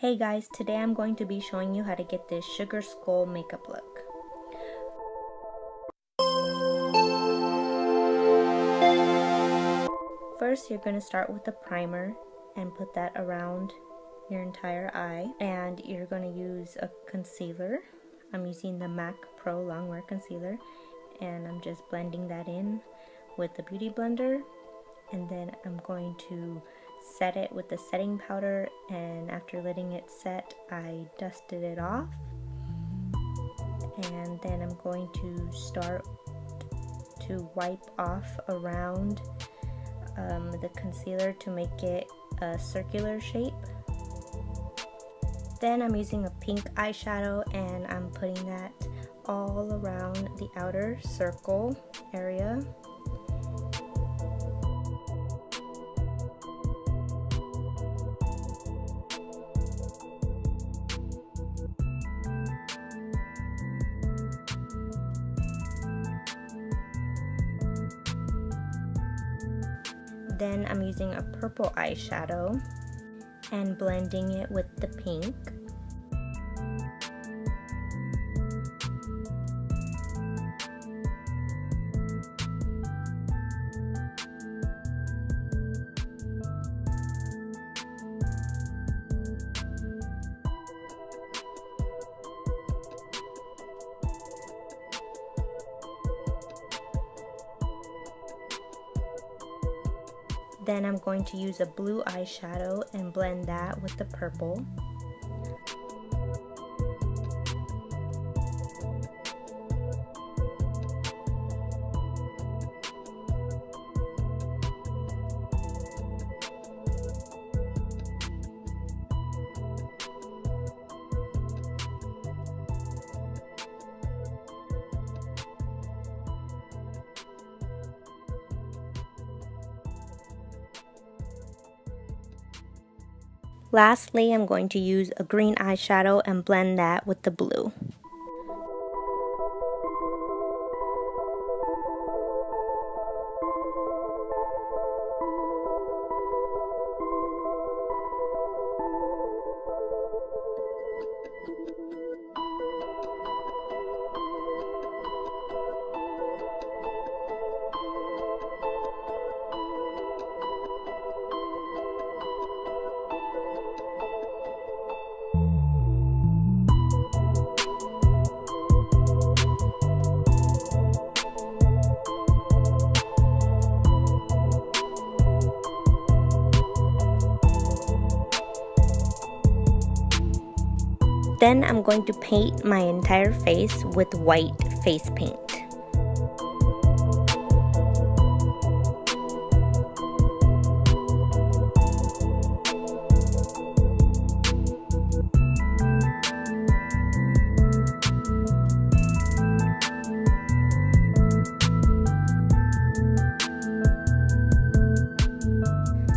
Hey guys, today I'm going to be showing you how to get this sugar skull makeup look. First, you're going to start with the primer and put that around your entire eye. And you're going to use a concealer. I'm using the MAC Pro Longwear Concealer. And I'm just blending that in with the Beauty Blender. And then I'm going to set it with the setting powder, and after letting it set, I dusted it off. And then I'm going to start to wipe off around the concealer to make it a circular shape. Then I'm using a pink eyeshadow and I'm putting that all around the outer circle area. Then I'm using a purple eyeshadow and blending it with the pink. Then I'm going to use a blue eyeshadow and blend that with the purple. Lastly, I'm going to use a green eyeshadow and blend that with the blue. Then I'm going to paint my entire face with white face paint.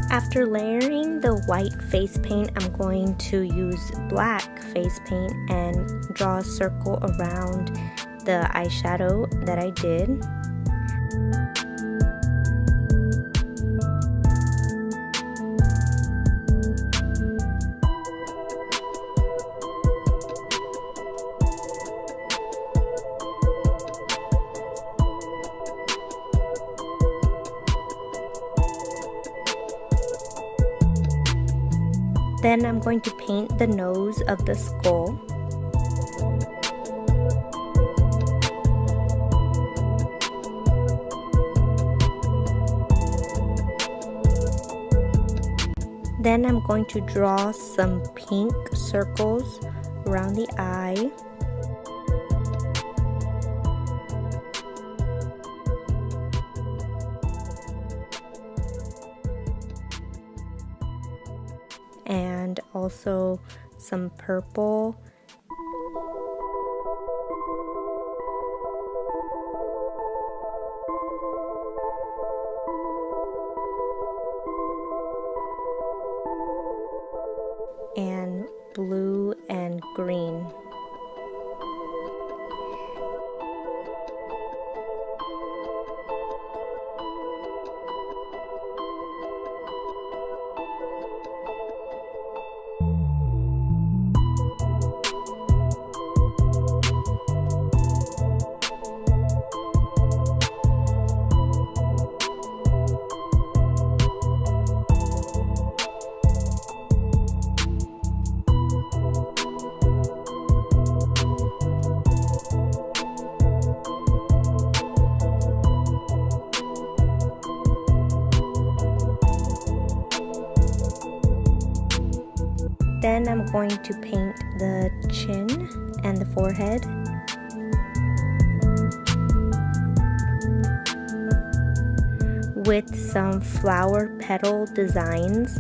After layering the white face paint, I'm going to use black face paint and draw a circle around the eyeshadow that I did. Then I'm going to paint the nose of the skull. Then I'm going to draw some pink circles around the eye. And also some purple. And blue and green. Then I'm going to paint the chin and the forehead. With some flower petal designs.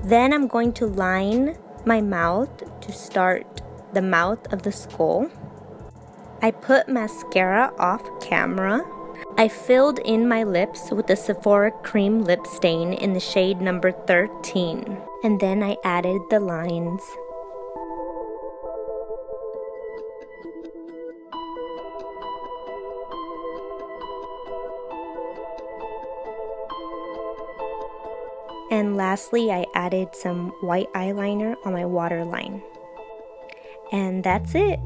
Then I'm going to line my mouth to start the mouth of the skull. I put mascara off camera. I filled in my lips with the Sephora Cream Lip Stain in the shade number 13. And then I added the lines. And lastly, I added some white eyeliner on my waterline. And that's it.